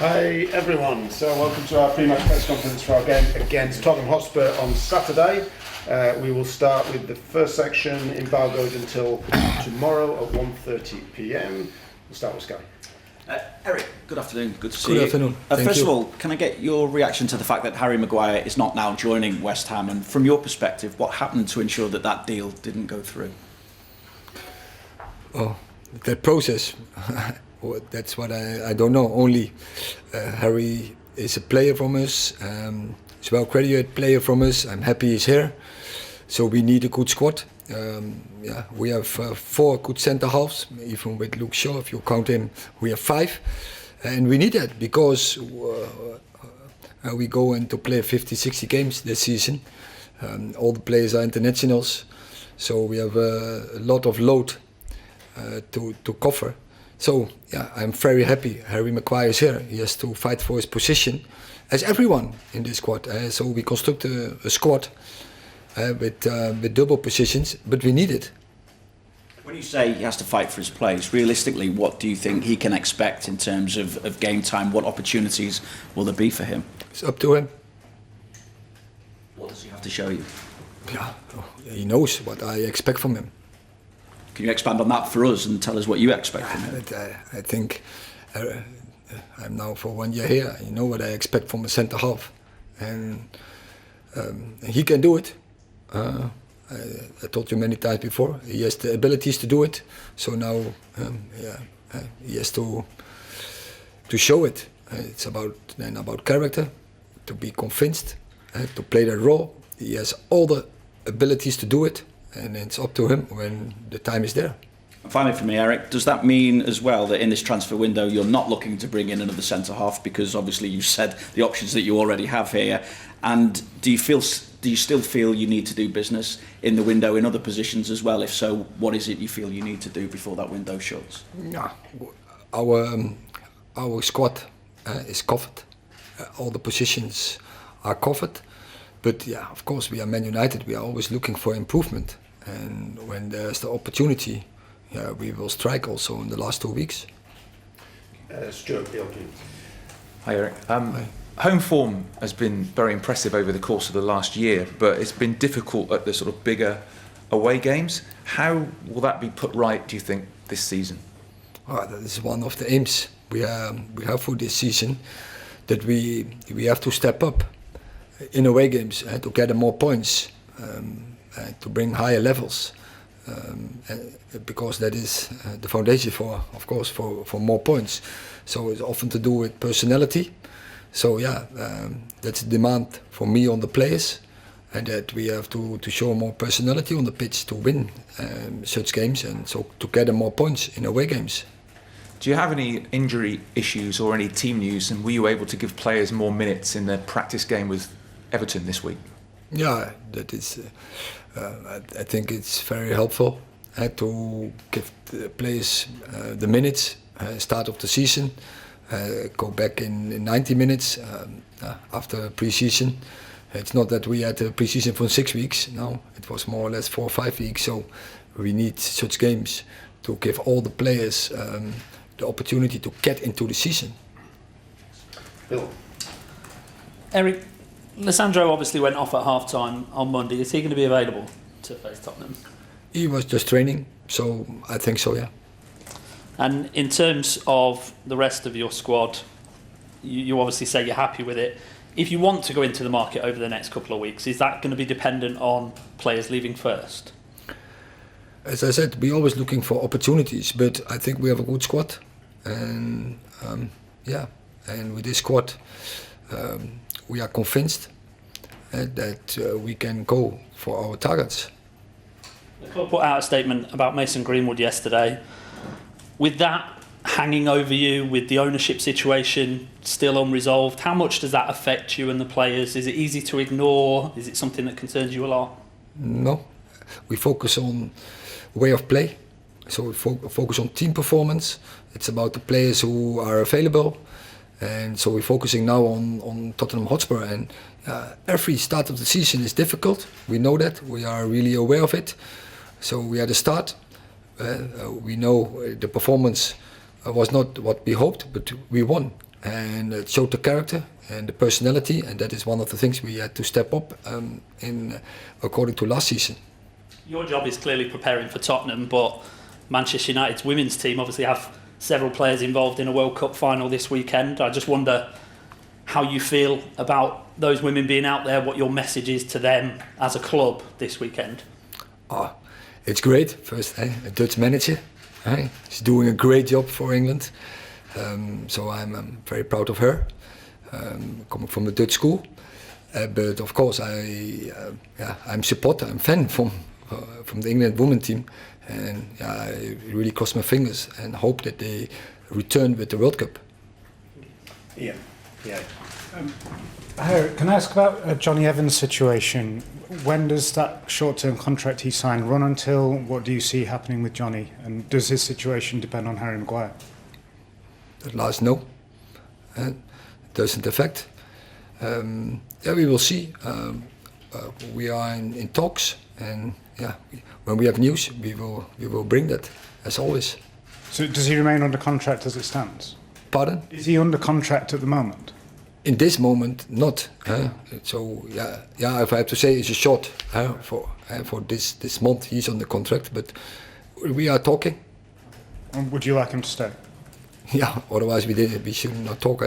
Hi everyone, so welcome to our pre-match press conference for our game against Tottenham Hotspur on Saturday. We will start with the first section, embargoed until tomorrow at 1:30 p.m. We'll start with Sky. Eric, good afternoon, good to see you. Good afternoon. First of all, can I get your reaction to the fact that Harry Maguire is not now joining West Ham, and from your perspective, what happened to ensure that that deal didn't go through? Oh, the process. That's what I don't know. Only Harry is a player from us. He's a well-credited player from us. I'm happy he's here. So we need a good squad. We have 4 good centre halves. Even with Luke Shaw, if you count him, we have 5, and we need that because we go into play 50-60 games this season. All the players are internationals, so we have a lot of load to cover. So I'm very happy Harry Maguire is here. He has to fight for his position, as everyone in this squad. So we construct a squad with double positions, but we need it. When you say he has to fight for his place, realistically, what do you think he can expect in terms of game time? What opportunities will there be for him? It's up to him. What does he have to show you? Yeah, he knows what I expect from him. Can you expand on that for us and tell us what you expect from him? I think I'm now for 1 year here. You know what I expect from a centre half, and he can do it. I told you many times before. He has the abilities to do it. So now, he has to show it. It's about character, to be convinced, to play that role. He has all the abilities to do it. And it's up to him when the time is there. Finally for me, Eric, does that mean as well that in this transfer window you're not looking to bring in another centre-half, because obviously you said the options that you already have here, and do you still feel you need to do business in the window in other positions as well? If so, what is it you feel you need to do before that window shuts? Yeah, our squad is covered. All the positions are covered. But of course, we are Man United. We are always looking for improvement, and when there's the opportunity, we will strike also in the last 2 weeks. Stuart, the Hi Eric. Home form has been very impressive over the course of the last year, but it's been difficult at the sort of bigger away games. How will that be put right, do you think, this season? That is one of the aims we have for this season, that we have to step up in away games to gather more points, to bring higher levels, because that is the foundation for more points. So it's often to do with personality. So that's a demand for me on the players, and that we have to show more personality on the pitch to win such games, and so to gather more points in away games. Do you have any injury issues or any team news, and were you able to give players more minutes in their practice game with Everton this week? Yeah, that is. I think it's very helpful to give the players the minutes, start of the season, go back in 90 minutes after pre-season. It's not that we had a pre-season for 6 weeks. No, it was more or less 4 or 5 weeks. So we need such games to give all the players the opportunity to get into the season. Bill. Eric, Lissandro obviously went off at half-time on Monday. Is he going to be available to face Tottenham? He was just training, so I think so, yeah. And in terms of the rest of your squad, you obviously say you're happy with it. If you want to go into the market over the next couple of weeks, is that going to be dependent on players leaving first? As I said, we're always looking for opportunities, but I think we have a good squad. And and with this squad, we are convinced that we can go for our targets. The club put out a statement about Mason Greenwood yesterday. With that hanging over you, with the ownership situation still unresolved, how much does that affect you and the players? Is it easy to ignore? Is it something that concerns you a lot? No, we focus on way of play. So we focus on team performance. It's about the players who are available. And so we're focusing now on Tottenham Hotspur. And every start of the season is difficult. We know that. We are really aware of it. So we had a start. We know the performance was not what we hoped, but we won. and it showed the character and the personality, and that is one of the things we had to step up according to last season. Your job is clearly preparing for Tottenham, but Manchester United's women's team obviously have several players involved in a World Cup final this weekend. I just wonder how you feel about those women being out there, what your message is to them as a club this weekend. Oh, it's great. First, a Dutch manager. She's doing a great job for England. So I'm very proud of her, coming from a Dutch school. But of course, I'm supporter, I'm fan from the England women team, and I really cross my fingers and hope that they return with the World Cup. Yeah. Can I ask about Jonny Evans' situation? When does that short-term contract he signed run until? What do you see happening with Jonny? And does his situation depend on Harry Maguire? At last, no. It doesn't affect. We will see. We are in talks, and when we have news, we will bring that, as always. So does he remain under contract as it stands? Pardon? Is he under contract at the moment? In this moment, not. So if I have to say, it's a short for this month. He's on the contract, but we are talking. Would you like him to stay? Yeah. Otherwise, we should not talk.